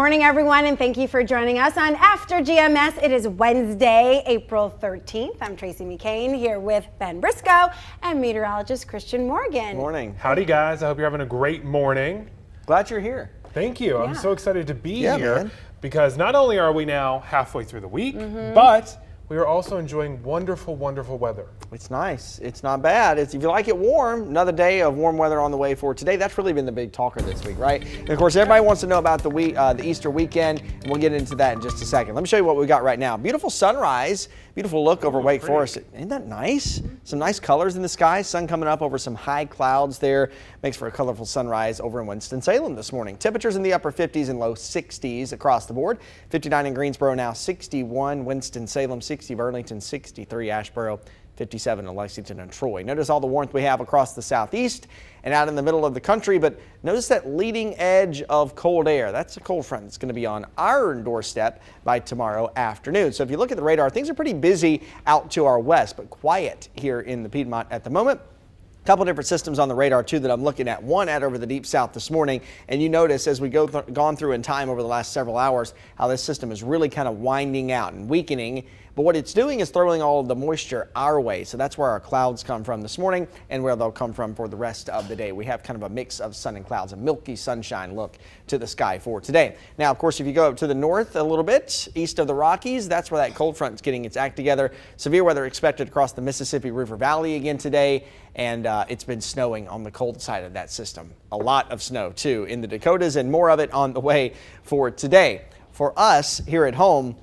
morning, everyone, and thank you for joining us on After GMS. It is Wednesday, April 13th. I'm Tracy McCain here with Ben Briscoe and meteorologist Christian Morgan. Morning. Howdy, guys. I hope you're having a great morning. Glad you're here. Thank you. I'm so excited to be here man. because not only are we now halfway through the week, but we are also enjoying wonderful, wonderful weather. It's nice. It's not bad. If you like it warm, another day of warm weather on the way for today. That's really been the big talker this week, right? And of course, everybody wants to know about the Easter weekend, and we'll get into that in just a second. Let me show you what we got right now. Beautiful sunrise, beautiful look over Wake Forest. Isn't that nice? Some nice colors in the sky. Sun coming up over some high clouds there. Makes for a colorful sunrise over in Winston-Salem this morning. Temperatures in the upper 50s and low 60s across the board. 59 in Greensboro now, 61 Winston-Salem, 60 Burlington, 63 Asheboro, 57 in Lexington and Troy. Notice all the warmth we have across the southeast and out in the middle of the country, but notice that leading edge of cold air. That's a cold front that's going to be on our doorstep by tomorrow afternoon. So if you look at the radar, things are pretty busy out to our west, but quiet here in the Piedmont at the moment. A couple different systems on the radar too that I'm looking at. One out over the deep south this morning, and you notice as we gone through in time over the last several hours how this system is really kind of winding out and weakening. But what it's doing is throwing all of the moisture our way. So that's where our clouds come from this morning and where they'll come from for the rest of the day. We have kind of a mix of sun and clouds, a milky sunshine look to the sky for today. Now, of course, if you go up to the north a little bit, east of the Rockies, that's where that cold front is getting its act together. Severe weather expected across the Mississippi River Valley again today. And it's been snowing on the cold side of that system. A lot of snow, too, in the Dakotas and more of it on the way for today. For us here at home,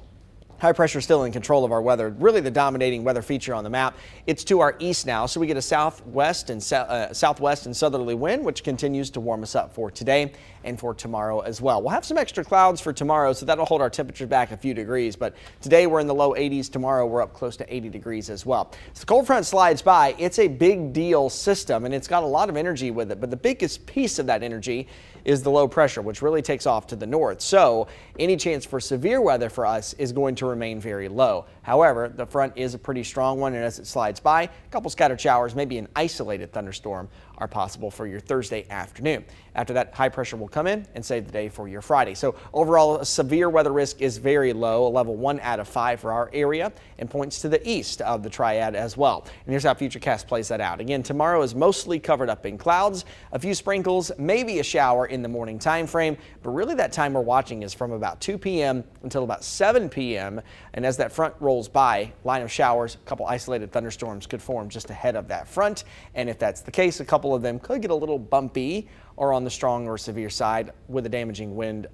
high pressure still in control of our weather, really the dominating weather feature on the map. It's to our east now, so we get a southwest and southerly wind, which continues to warm us up for today and for tomorrow as well. We'll have some extra clouds for tomorrow, so that'll hold our temperatures back a few degrees, but today we're in the low 80s. Tomorrow we're up close to 80 degrees as well. So the cold front slides by. It's a big deal system, and it's got a lot of energy with it, but the biggest piece of that energy is the low pressure, which really takes off to the north. So any chance for severe weather for us is going to remain very low. However, the front is a pretty strong one, and as it slides by, a couple scattered showers, maybe an isolated thunderstorm are possible for your Thursday afternoon. After that, high pressure will come in and save the day for your Friday. So overall, severe weather risk is very low, a level 1 out of 5 for our area, and points to the east of the triad as well. And here's how Futurecast plays that out. Again, tomorrow is mostly covered up in clouds, a few sprinkles, maybe a shower in the morning time frame, but really that time we're watching is from about 2 p.m. until about 7 p.m. And as that front rolls by, line of showers, a couple isolated thunderstorms could form just ahead of that front. And if that's the case, a couple of them could get a little bumpy or on the strong or severe side with a damaging wind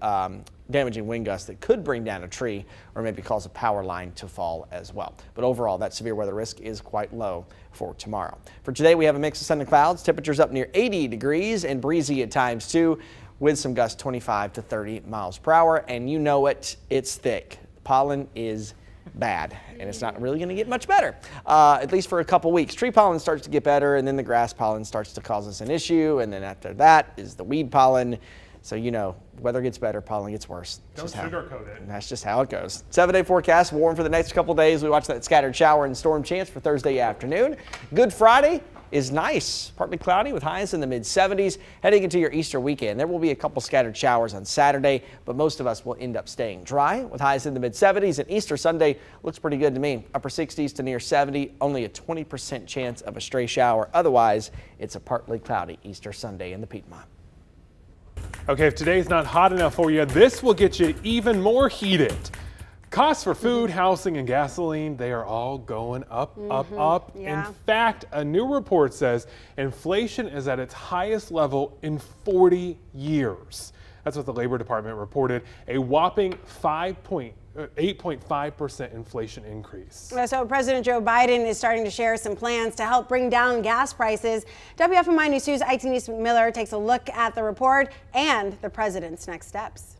gust that could bring down a tree or maybe cause a power line to fall as well. But overall, that severe weather risk is quite low for tomorrow. For today, we have a mix of sun and clouds. Temperatures up near 80 degrees and breezy at times too, with some gusts 25 to 30 miles per hour. And you know it, it's thick. Pollen is bad, and it's not really going to get much better, at least for a couple weeks. Tree pollen starts to get better, and then the grass pollen starts to cause us an issue, and then after that is the weed pollen. So, you know, weather gets better, pollen gets worse. Don't sugarcoat it. That's just how it goes. 7-day forecast, warm for the next couple days. We watch that scattered shower and storm chance for Thursday afternoon. Good Friday is nice, partly cloudy with highs in the mid-70s. Heading into your Easter weekend, there will be a couple scattered showers on Saturday, but most of us will end up staying dry with highs in the mid-70s. And Easter Sunday looks pretty good to me. Upper 60s to near 70, only a 20% chance of a stray shower. Otherwise, it's a partly cloudy Easter Sunday in the Piedmont. Okay, if today's not hot enough for you, this will get you even more heated. Costs for food, housing, and gasoline, they are all going up, up. Yeah. In fact, a new report says inflation is at its highest level in 40 years. That's what the Labor Department reported, a whopping 8.5% inflation increase. So President Joe Biden is starting to share some plans to help bring down gas prices. WFMI News 2's IT News Miller takes a look at the report and the president's next steps.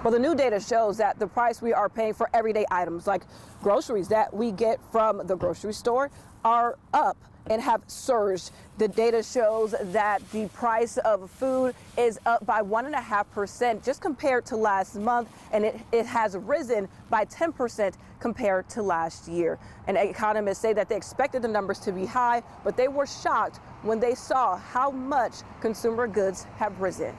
Well, the new data shows that the price we are paying for everyday items like groceries that we get from the grocery store are up and have surged. The data shows that the price of food is up by 1.5% just compared to last month, and it has risen by 10% compared to last year. And economists say that they expected the numbers to be high, but they were shocked when they saw how much consumer goods have risen.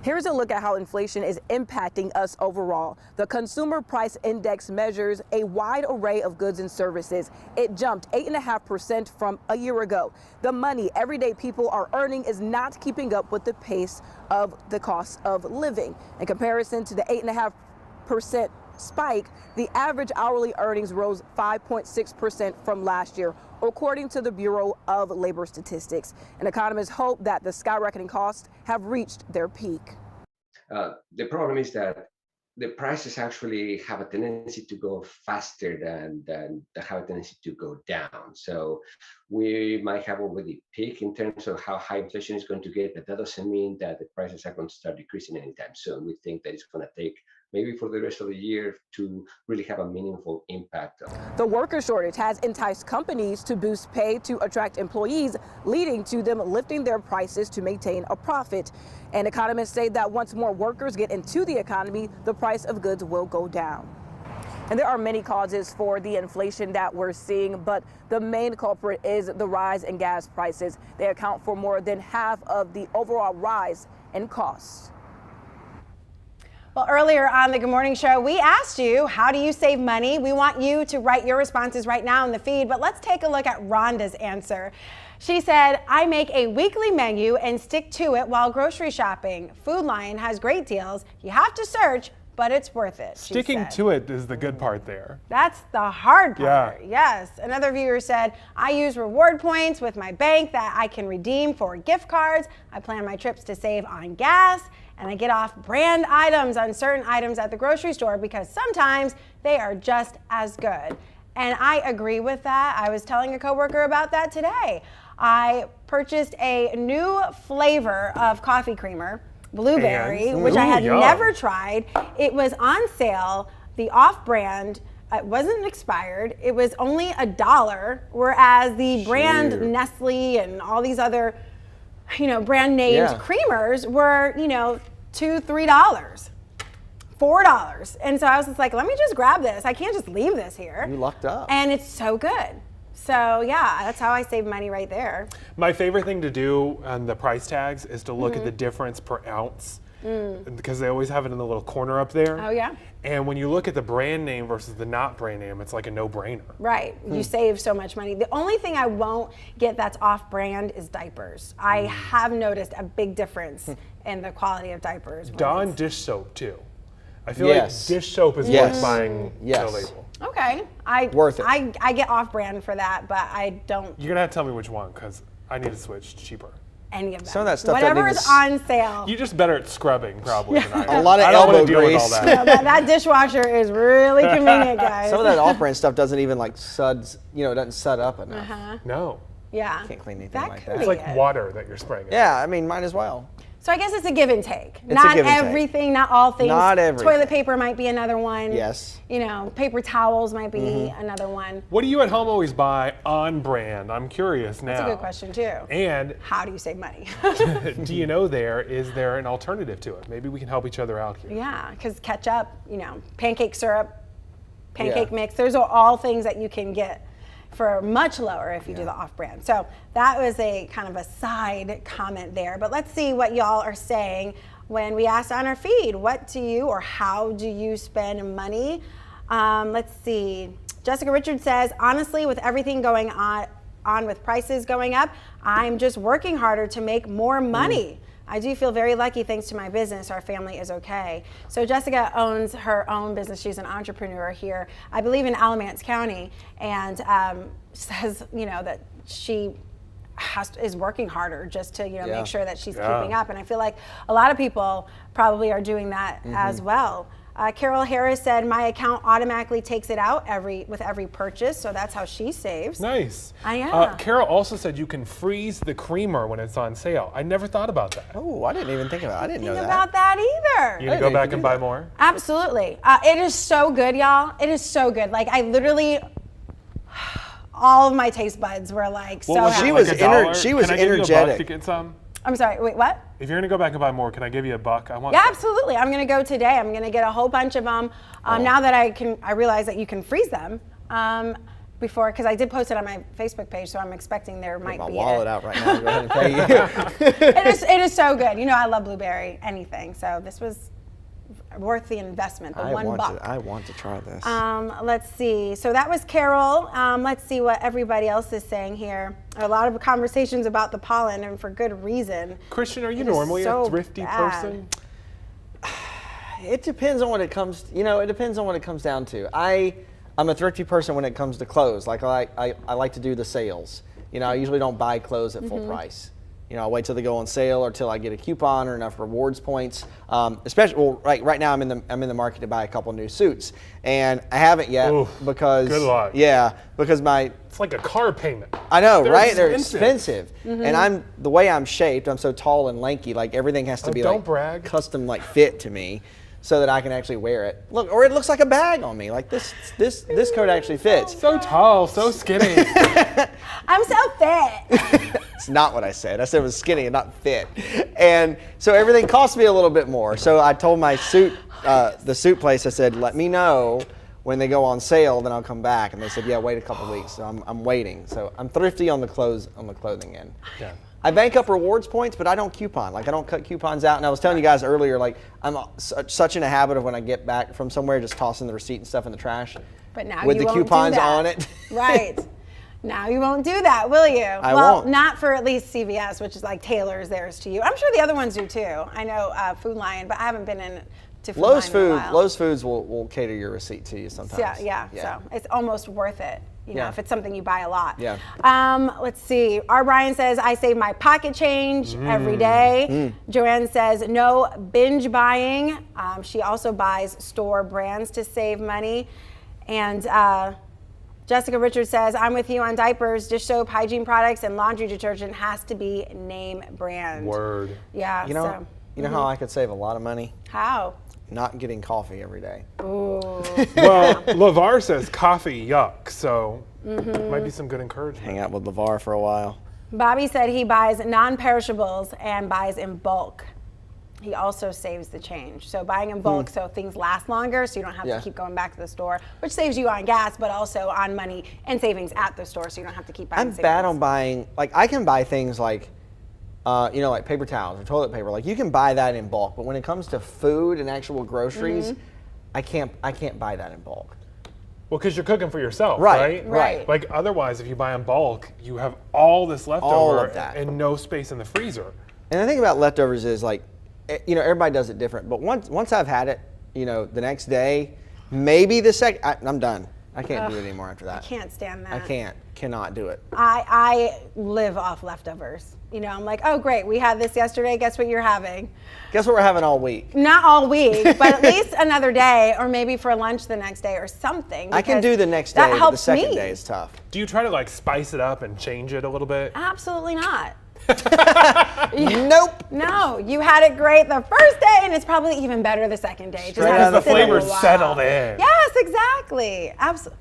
Here's a look at how inflation is impacting us overall. The Consumer Price Index measures a wide array of goods and services. It jumped 8.5% from a year ago. The money everyday people are earning is not keeping up with the pace of the cost of living. In comparison to the 8.5% spike, the average hourly earnings rose 5.6% from last year, according to the Bureau of Labor Statistics. And economists hope that the skyrocketing costs have reached their peak. The problem is that the prices actually have a tendency to go faster than have a tendency to go down. So we might have already peaked in terms of how high inflation is going to get, but that doesn't mean that the prices are going to start decreasing anytime soon. We think that it's going to take maybe for the rest of the year to really have a meaningful impact. The worker shortage has enticed companies to boost pay to attract employees, leading to them lifting their prices to maintain a profit. And economists say that once more workers get into the economy, the price of goods will go down. And there are many causes for the inflation that we're seeing, but the main culprit is the rise in gas prices. They account for more than half of the overall rise in costs. Well, earlier on the Good Morning Show, we asked you, how do you save money? We want you to write your responses right now in the feed, but let's take a look at Rhonda's answer. She said, I make a weekly menu and stick to it while grocery shopping. Food Lion has great deals. You have to search, but it's worth it. Sticking to it is the good part there. That's the hard part. Yeah. Yes. Another viewer said, I use reward points with my bank that I can redeem for gift cards. I plan my trips to save on gas. And I get off brand items on certain items at the grocery store because sometimes they are just as good. And I agree with that. I was telling a coworker about that today. I purchased a new flavor of coffee creamer, blueberry, which I had never tried. It was on sale, the off-brand. It wasn't expired. It was only $1, whereas the brand Nestle and all these other brand named creamers were, $2, $3, $4. And so I was just like, let me just grab this. I can't just leave this here. You lucked up. And it's so good. So yeah, that's how I save money right there. My favorite thing to do on the price tags is to look at the difference per ounce. Because they always have it in the little corner up there. Oh yeah. And when you look at the brand name versus the not brand name, it's like a no-brainer. Right. You save so much money. The only thing I won't get that's off-brand is diapers. I have noticed a big difference in the quality of diapers. Dawn dish soap too. I feel like dish soap is worth buying no label. Okay. Worth it. I get off-brand for that, but I don't. You're gonna have to tell me which one because I need to switch cheaper. Any of them. Some of that stuff whatever is on sale. You're just better at scrubbing probably than I am. A lot of I don't elbow want to deal with all grease. that. That dishwasher is really convenient, guys. Some of that off-brand stuff doesn't even like suds, it doesn't sud up enough. No. Yeah. Can't clean anything That like could that. It's like water that you're spraying. Yeah, I mean, might as well. So I guess it's a give and take. a Not give and take. everything, not all things. Not everything. Toilet paper might be another one. Yes. Paper towels might be another one. What do you at home always buy on brand? I'm curious now. That's a good question too. And How do you save money? do you know is there an alternative to it? Maybe we can help each other out here. Yeah, because ketchup, pancake syrup, pancake mix, those are all things that you can get for much lower if you do the off-brand. So that was a kind of a side comment there. But let's see what y'all are saying when we asked on our feed. What do you or how do you spend money? Let's see. Jessica Richards says, honestly, with everything going on with prices going up, I'm just working harder to make more money. I do feel very lucky thanks to my business. Our family is okay. So Jessica owns her own business. She's an entrepreneur here, I believe in Alamance County, and says, that she is working harder just to, make sure that she's keeping up. And I feel like a lot of people probably are doing that as well. Carol Harris said, my account automatically takes it out with every purchase, so that's how she saves. Nice. Yeah. Carol also said you can freeze the creamer when it's on sale. I never thought about that. Oh, I didn't even think about it. I didn't know Think that. about that either. You gonna go back and buy more? Absolutely. It is so good, y'all. It is so good. Like, I literally, all of my taste buds were like so happy. She was Like $1? she was Can I give you a buck energetic. to get some? I'm sorry, wait, what? If you're gonna go back and buy more, can I give you a buck? I want. Yeah, absolutely. I'm gonna go today. I'm gonna get a whole bunch of them. Now that I realize that you can freeze them. before, because I did post it on my Facebook page, so I'm expecting there might My be wallet it. out right now. Go ahead and pay you. It is so good. You know, I love blueberry, anything. So this was worth the investment, the $1. I want to try this. Let's see. So that was Carol. Let's see what everybody else is saying here. A lot of conversations about the pollen, and for good reason. Christian, are you It is normally so a thrifty bad. person? It depends on what it comes. It depends on what it comes down to. I'm a thrifty person when it comes to clothes. Like I like to do the sales. I usually don't buy clothes at full price. I wait till they go on sale or till I get a coupon or enough rewards points. Especially, right now I'm in the market to buy a couple new suits, and I haven't yet. Oof, because good luck. Yeah, because It's like a car payment. I know, They're right? expensive. They're expensive, and the way I'm shaped. I'm so tall and lanky. Like everything has to be don't like brag. custom like fit to me, so that I can actually wear it. Look, or it looks like a bag on me. Like this coat actually fits. So tall, so skinny. I'm so fit. It's not what I said. I said it was skinny and not fit. And so everything cost me a little bit more. So I told my the suit place, I said, let me know when they go on sale, then I'll come back. And they said, yeah, wait a couple weeks. So I'm waiting. So I'm thrifty on the clothing end. Yeah. I bank up rewards points, but I don't coupon. Like I don't cut coupons out. And I was telling you guys earlier, like I'm such in a habit of when I get back from somewhere, just tossing the receipt and stuff in the trash. But now with you the won't do coupons that. on it. Right. Now you won't do that, will you? I well, won't. not for at least CVS, which is like tailors theirs to you. I'm sure the other ones do too. I know Food Lion, but I haven't been in to Food Lion in a while. Lowe's Foods will cater your receipt to you sometimes. Yeah. So it's almost worth it. If it's something you buy a lot. Yeah. Let's see. R. Brian says, I save my pocket change every day. Joanne says, no binge buying. She also buys store brands to save money. And Jessica Richards says, I'm with you on diapers, dish soap, hygiene products, and laundry detergent has to be name brand. Word. Yeah. You know how I could save a lot of money? How? Not getting coffee every day. Ooh. Well, LeVar says coffee, yuck. So might be some good encouragement. Hang out with LeVar for a while. Bobby said he buys non-perishables and buys in bulk. He also saves the change. So buying in bulk so things last longer, so you don't have to keep going back to the store, which saves you on gas, but also on money and savings at the store, so you don't have to keep buying I'm savings. bad on buying, like I can buy things like, like paper towels or toilet paper. Like you can buy that in bulk, but when it comes to food and actual groceries, I can't buy that in bulk. Well, because you're cooking for yourself, Right. Like otherwise, if you buy in bulk, you have all this leftover All of that. and no space in the freezer. And the thing about leftovers is like, everybody does it different. But once I've had it, the next day, maybe the second, I'm done. I can't do it anymore after that. I can't stand that. I cannot do it. I live off leftovers. I'm like, oh great, we had this yesterday, guess what you're having? Guess what we're having all week? Not all week, but at least another day, or maybe for lunch the next day or something. I can do the next day, that but helps the second me. day is tough. Do you try to like spice it up and change it a little bit? Absolutely not. Nope. No, you had it great the first day, and it's probably even better the second day. Just Straight had out to of the sit in a flavor's while. settled in. Yes, exactly. Absolutely.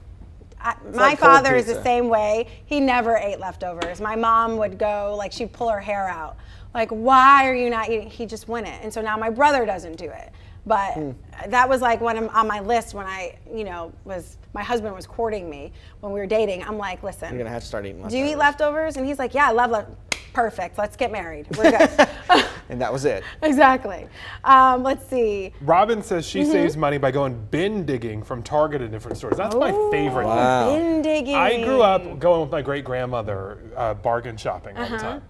My like cold father is the pizza. same way. He never ate leftovers. My mom would go, like, she'd pull her hair out. Like, why are you not eating? He just wouldn't. And so now my brother doesn't do it. But that was like on my list when I, my husband was courting me when we were dating. I'm like, listen, You're going to have to start eating leftovers. do you eat leftovers? And he's like, yeah, I love leftovers. Perfect. Let's get married. We're good. And that was it. Exactly. Let's see. Robin says she saves money by going bin digging from Target and different stores. That's my favorite. Wow. Bin digging. I grew up going with my great grandmother bargain shopping all the time.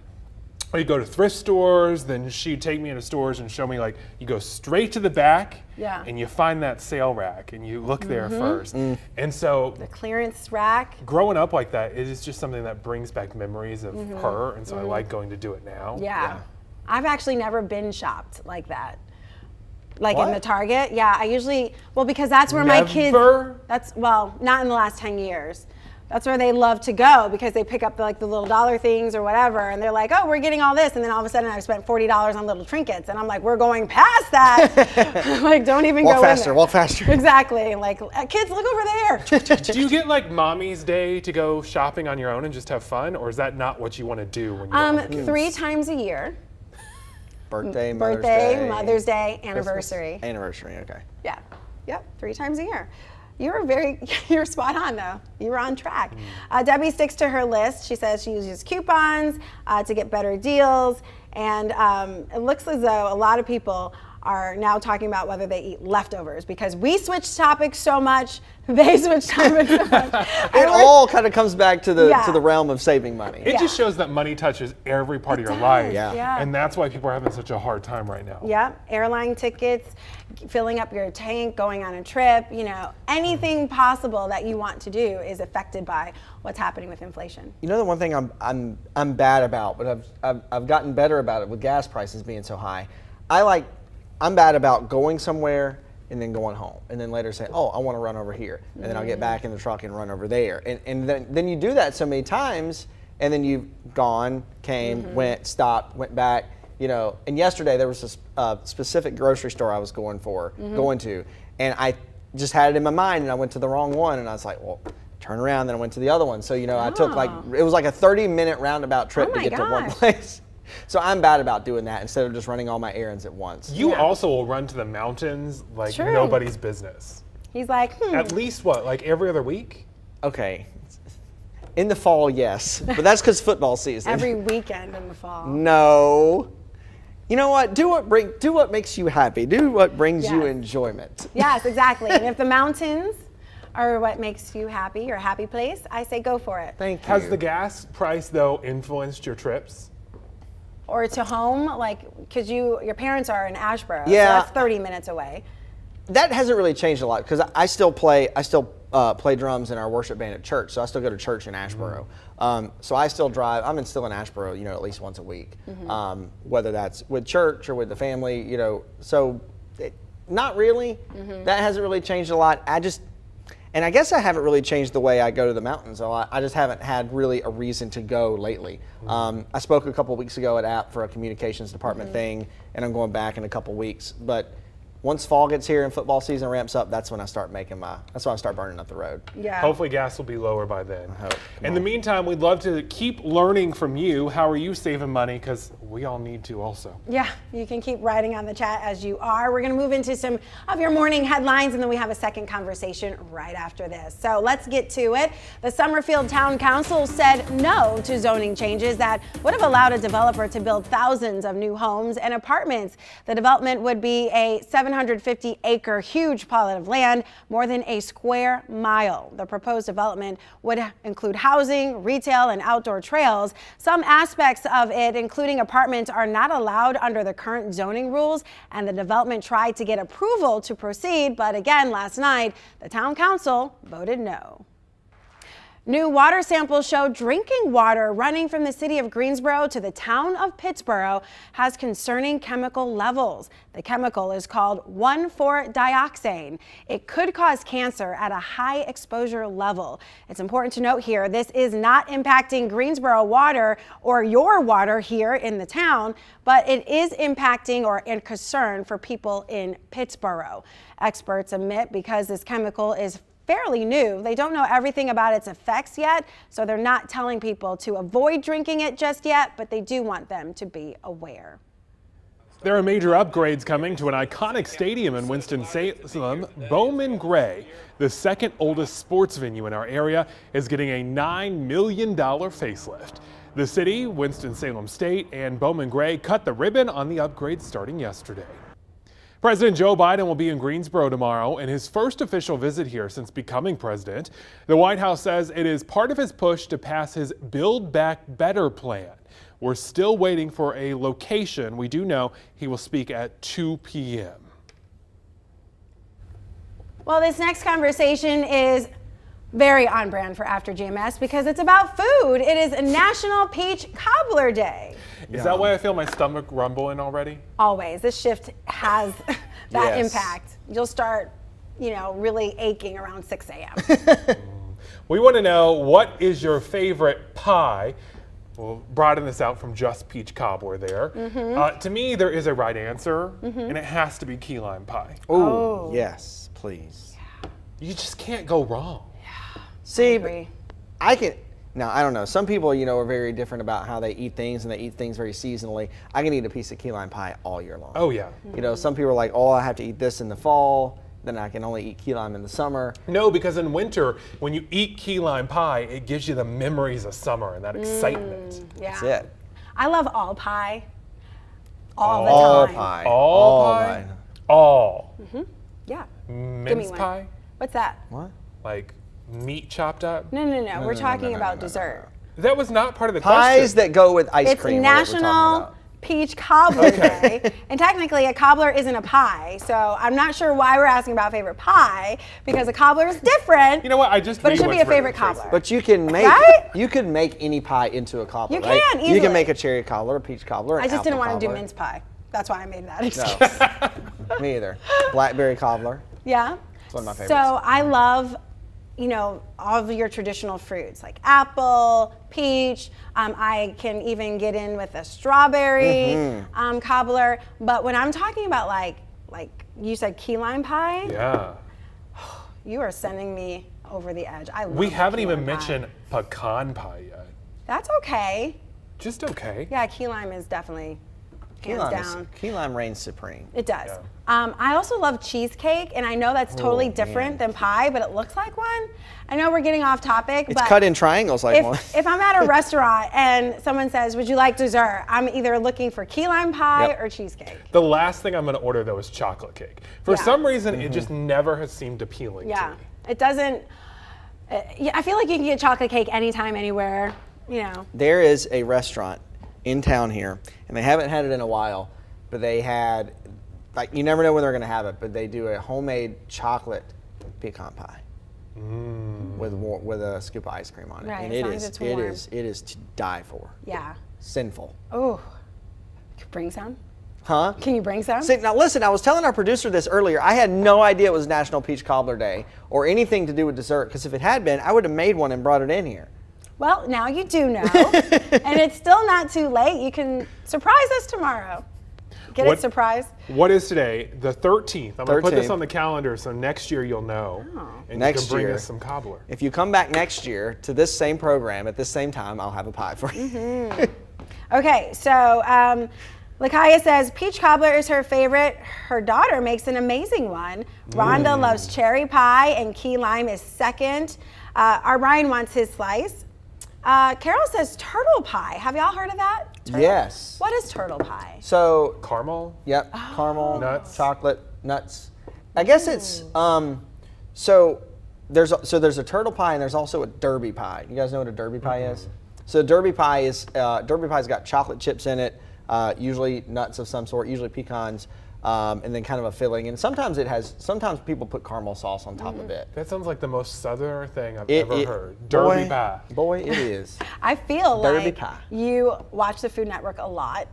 We'd go to thrift stores, then she'd take me into stores and show me like you go straight to the back and you find that sale rack and you look there first. And so The clearance rack. growing up like that, it is just something that brings back memories of her, and so I like going to do it now. Yeah. I've actually never bin shopped like that. Like What? in the Target. Yeah, I usually, because that's where my kids, Never? not in the last 10 years. That's where they love to go because they pick up the little dollar things or whatever, and they're like, oh, we're getting all this, and then all of a sudden I've spent $40 on little trinkets, and I'm like, we're going past that. Like, don't even Walk go faster, in there. walk faster. Exactly. Like, kids, look over there. Do you get like mommy's day to go shopping on your own and just have fun, or is that not what you want to do when you don't have kids? 3 times a year. Birthday, Birthday, Mother's Day, anniversary. Anniversary, okay. Yeah. Yep. 3 times a year. You're spot on though. You were on track. Debbie sticks to her list. She says she uses coupons to get better deals, and it looks as though a lot of people are now talking about whether they eat leftovers because we switch topics so much. They switch topics so much. It all kind of comes back to the realm of saving money. It just shows that money touches every part of your life. Yeah. And that's why people are having such a hard time right now. Yeah, airline tickets, filling up your tank, going on a trip, anything possible that you want to do is affected by what's happening with inflation. You know, the one thing I'm bad about, but I've gotten better about it with gas prices being so high. I'm bad about going somewhere and then going home, and then later saying, oh, I want to run over here, and then I'll get back in the truck and run over there, and then you do that so many times, and then you've gone, came, went, stopped, went back, and yesterday there was a specific grocery store I was going to, and I just had it in my mind, and I went to the wrong one, and I was like, well, turn around, then I went to the other one, so I took it was like a 30-minute roundabout trip to get to one place. So I'm bad about doing that instead of just running all my errands at once. You also will run to the mountains like nobody's business. He's like, At least what, like every other week? Okay. In the fall, yes. But that's because football season. Every weekend in the fall. No. You know what? Do what makes you happy. Do what brings you enjoyment. Yes, exactly. And if the mountains are what makes you happy, your happy place, I say go for it. Thank you. Has the gas price, though, influenced your trips? Or to home, because your parents are in Asheboro, so Yeah. that's 30 minutes away. That hasn't really changed a lot because I still play drums in our worship band at church, so I still go to church in Asheboro. So I still drive. I'm still in Asheboro, at least once a week, whether that's with church or with the family, So not really. That hasn't really changed a lot. And I guess I haven't really changed the way I go to the mountains a lot. I just haven't had really a reason to go lately. I spoke a couple weeks ago at App for a communications department thing, and I'm going back in a couple weeks. But once fall gets here and football season ramps up, that's when I start burning up the road. Yeah. Hopefully gas will be lower by then. I hope. In the meantime, we'd love to keep learning from you. How are you saving money? Because we all need to also. Yeah, you can keep writing on the chat as you are. We're going to move into some of your morning headlines, and then we have a second conversation right after this. So let's get to it. The Summerfield Town Council said no to zoning changes that would have allowed a developer to build thousands of new homes and apartments. The development would be a 750-acre huge plot of land, more than a square mile. The proposed development would include housing, retail, and outdoor trails. Some aspects of it, including apartments, are not allowed under the current zoning rules, and the development tried to get approval to proceed, but again, last night, the town council voted no. New water samples show drinking water running from the city of Greensboro to the town of Pittsburgh has concerning chemical levels. The chemical is called 1,4-dioxane. It could cause cancer at a high exposure level. It's important to note here, this is not impacting Greensboro water or your water here in the town, but it is impacting or a concern for people in Pittsburgh. Experts admit because this chemical is fairly new, they don't know everything about its effects yet, so they're not telling people to avoid drinking it just yet, but they do want them to be aware. There are major upgrades coming to an iconic stadium in Winston-Salem. Bowman Gray, the second oldest sports venue in our area, is getting a $9 million facelift. The city, Winston-Salem State, and Bowman Gray cut the ribbon on the upgrade starting yesterday. President Joe Biden will be in Greensboro tomorrow in his first official visit here since becoming president. The White House says it is part of his push to pass his Build Back Better plan. We're still waiting for a location. We do know he will speak at 2 p.m. Well, this next conversation is very on brand for After GMS because it's about food. It is National Peach Cobbler Day. Is that why I feel my stomach rumbling already? Always. This shift has that Yes. impact. You'll start, really aching around 6 a.m. We want to know, what is your favorite pie? We'll broaden this out from just peach cobbler there. To me, there is a right answer, and it has to be key lime pie. Oh, yes, please. You just can't go wrong. See, agree. I can. Now, I don't know. Some people, are very different about how they eat things, and they eat things very seasonally. I can eat a piece of key lime pie all year long. Oh, yeah. Some people are like, oh, I have to eat this in the fall. then I can only eat key lime in the summer. No, because in winter, when you eat key lime pie, it gives you the memories of summer and that excitement. Yeah. That's it. I love all pie. All All the time. pie. All pie? All. Yeah. Mince one. pie? What's that? What? Like meat chopped up? No. We're talking no, about no, no, dessert. That was not part of the Pies question. that go with ice It's cream. are what we're talking National about. Peach Cobbler Day, and technically a cobbler isn't a pie, so I'm not sure why we're asking about favorite pie, because a cobbler is different. You know what? I just But it read should be what's a favorite written, Tracy. cobbler. But you can make Right? you can make any pie into a cobbler. You right? can, You easily. can make a cherry cobbler, a peach cobbler. I an just didn't apple want to do cobbler. mince pie. That's why I made that excuse. No, me either. Blackberry cobbler. Yeah. It's one of my So favorites. I love, all of your traditional fruits like apple, peach. I can even get in with a strawberry Mm-hmm. cobbler. But when I'm talking about like you said key lime pie, Yeah. you are sending me over the edge. I love We haven't key even lime pie. mentioned pecan pie yet. That's okay. Just okay. Yeah, key lime is definitely hands down. Key lime reigns supreme. It does. Yeah. I also love cheesecake, and I know that's totally different than pie, but it looks like one. I know we're getting off topic, It's but cut in triangles like one. if I'm at a restaurant and someone says, "Would you like dessert?" I'm either looking for key lime pie Yep. or cheesecake. The last thing I'm going to order though is chocolate cake. For Yeah. some reason, it just never has seemed appealing to Yeah, me. it doesn't. Yeah, I feel like you can get chocolate cake anytime, anywhere. There is a restaurant in town here, and they haven't had it in a while, but they had, like, you never know when they're going to have it, but they do a homemade chocolate pecan pie with a scoop of ice cream on it. Right, And as long as it's warm. it is to die for. Yeah. Sinful. Oh, can you bring some? Huh? Can you bring some? See, now listen, I was telling our producer this earlier. I had no idea it was National Peach Cobbler Day or anything to do with dessert, because if it had been, I would have made one and brought it in here. Well, now you do know, and it's still not too late. You can surprise us tomorrow. Get it, surprise? What is today? The 13th. I'm going to put this 13th. on the calendar so next year you'll know. And Next you can bring year. us some cobbler. If you come back next year to this same program at this same time, I'll have a pie for you. Okay, so Lakaya says peach cobbler is her favorite. Her daughter makes an amazing one. Rhonda loves cherry pie, and key lime is second. Our Ryan wants his slice. Carol says turtle pie. Have y'all heard of that? Turtle? Yes. What is turtle pie? So, Caramel? yep, caramel, Nuts. chocolate, nuts. I guess it's so there's a turtle pie and there's also a derby pie. You guys know what a derby pie is? So derby pie's got chocolate chips in it, usually nuts of some sort, usually pecans, and then kind of a filling. And sometimes people put caramel sauce on top of it. That sounds like the most southern thing I've ever heard. Boy, Derby pie. Boy, it is. I feel Derby like pie. you watch the Food Network a lot,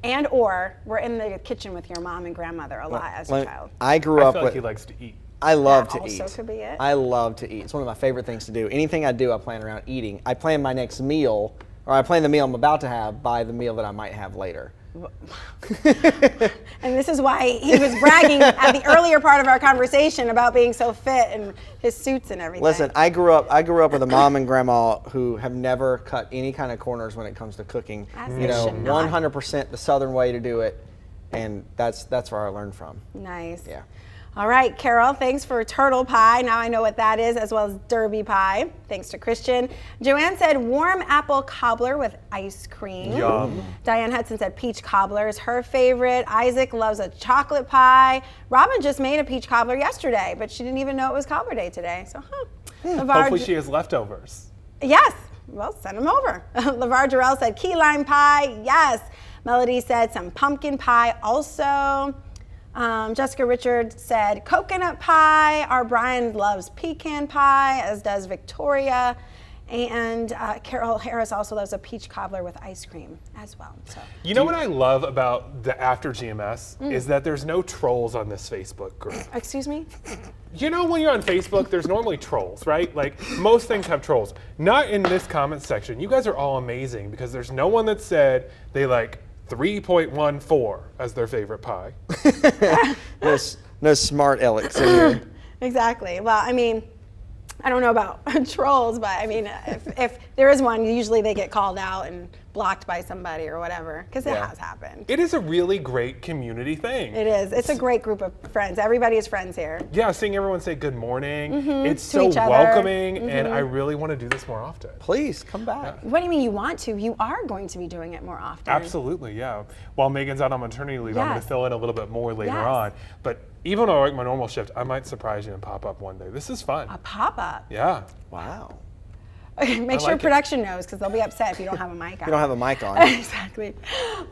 and or were in the kitchen with your mom and grandmother a lot as a child. I grew I up feel with. like he likes to eat. I love That to eat. also could be it. I love to eat. It's one of my favorite things to do. Anything I do, I plan around eating. I plan my next meal, or I plan the meal I'm about to have by the meal that I might have later. And this is why he was bragging at the earlier part of our conversation about being so fit and his suits and everything. Listen, I grew up with a mom and grandma who have never cut any kind of corners when it comes to cooking. As You they know, should not. 100% the Southern way to do it, and that's where I learned from. Nice. Yeah. All right, Carol, thanks for turtle pie. Now I know what that is, as well as derby pie. Thanks to Christian. Joanne said warm apple cobbler with ice cream. Yum. Diane Hudson said peach cobbler is her favorite. Isaac loves a chocolate pie. Robin just made a peach cobbler yesterday, but she didn't even know it was cobbler day today. So, Hopefully she has leftovers. Yes. Well, send them over. LeVar Jarrell said key lime pie. Yes. Melody said some pumpkin pie also. Jessica Richard said coconut pie. Our Brian loves pecan pie, as does Victoria. And Carol Harris also loves a peach cobbler with ice cream as well. So. You know what I love about the After GMS is that there's no trolls on this Facebook group. Excuse me? You know when you're on Facebook, there's normally trolls, right? Like most things have trolls. Not in this comment section. You guys are all amazing because there's no one that said they like 3.14 as their favorite pie. No smart Alex in here. Exactly. Well, I mean, I don't know about trolls, but I mean, if there is one, usually they get called out and blocked by somebody or whatever, because it has happened. It is a really great community thing. It is. It's a great group of friends. Everybody is friends here. Yeah, seeing everyone say good morning. It's To so each other. welcoming, and I really want to do this more often. Please come back. What do you mean you want to? You are going to be doing it more often. Absolutely, yeah. While Megan's out on maternity leave, I'm going Yes. to fill in a little bit more later Yes. on. But even though I work my normal shift, I might surprise you and pop up one day. This is fun. A pop-up. Yeah. Wow. Okay, make sure like it. production knows, because they'll be upset if you don't have a mic on. You don't have a mic on. Exactly.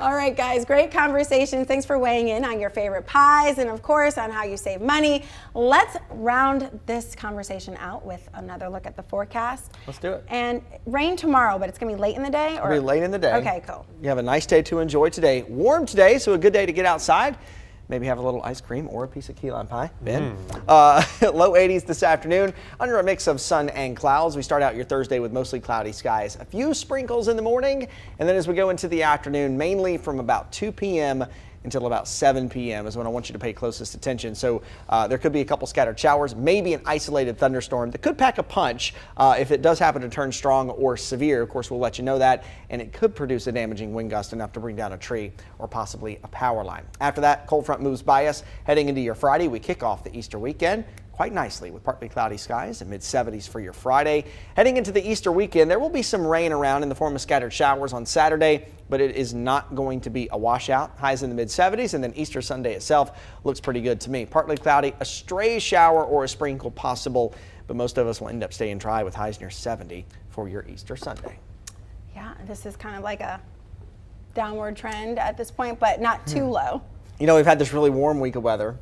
All right, guys, great conversation. Thanks for weighing in on your favorite pies and, of course, on how you save money. Let's round this conversation out with another look at the forecast. Let's do it. And rain tomorrow, but it's going to be late in the day? It'll be late in the day. Okay, cool. You have a nice day to enjoy today. Warm today, so a good day to get outside. Maybe have a little ice cream or a piece of key lime pie. Ben? Low 80s this afternoon, under a mix of sun and clouds. We start out your Thursday with mostly cloudy skies. A few sprinkles in the morning, and then as we go into the afternoon, mainly from about 2 p.m. until about 7 p.m. is when I want you to pay closest attention. So there could be a couple scattered showers, maybe an isolated thunderstorm that could pack a punch if it does happen to turn strong or severe. Of course, we'll let you know that, and it could produce a damaging wind gust enough to bring down a tree or possibly a power line. After that, cold front moves by us. Heading into your Friday, we kick off the Easter weekend quite nicely with partly cloudy skies and mid-70s for your Friday. Heading into the Easter weekend, there will be some rain around in the form of scattered showers on Saturday, but it is not going to be a washout. Highs in the mid-70s, and then Easter Sunday itself looks pretty good to me. Partly cloudy, a stray shower or a sprinkle possible, but most of us will end up staying dry with highs near 70 for your Easter Sunday. Yeah, this is kind of like a downward trend at this point, but not too low. You know, we've had this really warm week of weather,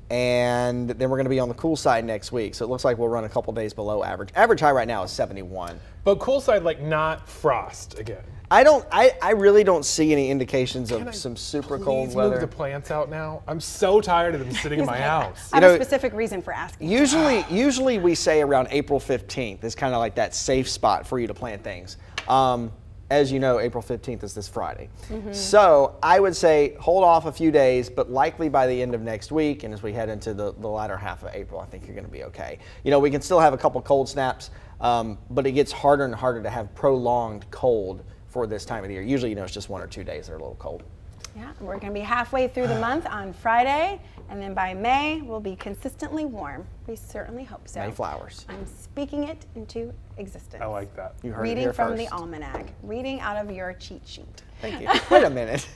and then we're going to be on the cool side next week. So it looks like we'll run a couple days below average. Average high right now is 71. But cool side, like not frost again. I really don't see any indications of some super cold Please weather. move the plants out now. I'm so tired of them sitting in my house. I have a specific reason for asking. Usually we say around April 15th is kind of like that safe spot for you to plant things. As you know, April 15th is this Friday. So I would say hold off a few days, but likely by the end of next week, and as we head into the latter half of April, I think you're going to be okay. You know, we can still have a couple cold snaps, but it gets harder and harder to have prolonged cold for this time of the year. Usually, you know, it's just 1 or 2 days that are a little cold. Yeah, we're going to be halfway through the month on Friday, and then by May, we'll be consistently warm. We certainly hope so. May flowers. I'm speaking it into existence. I like that. You heard it Reading here from first. the almanac, reading out of your cheat sheet. Thank you. Wait a minute.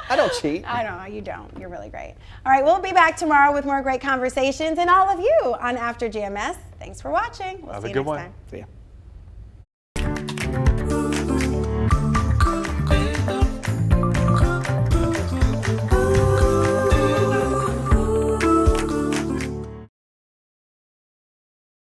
I don't cheat. I know, you don't. You're really great. All right, we'll be back tomorrow with more great conversations and all of you on After GMS. Thanks for watching. We'll Have see a you good next one. time. See ya.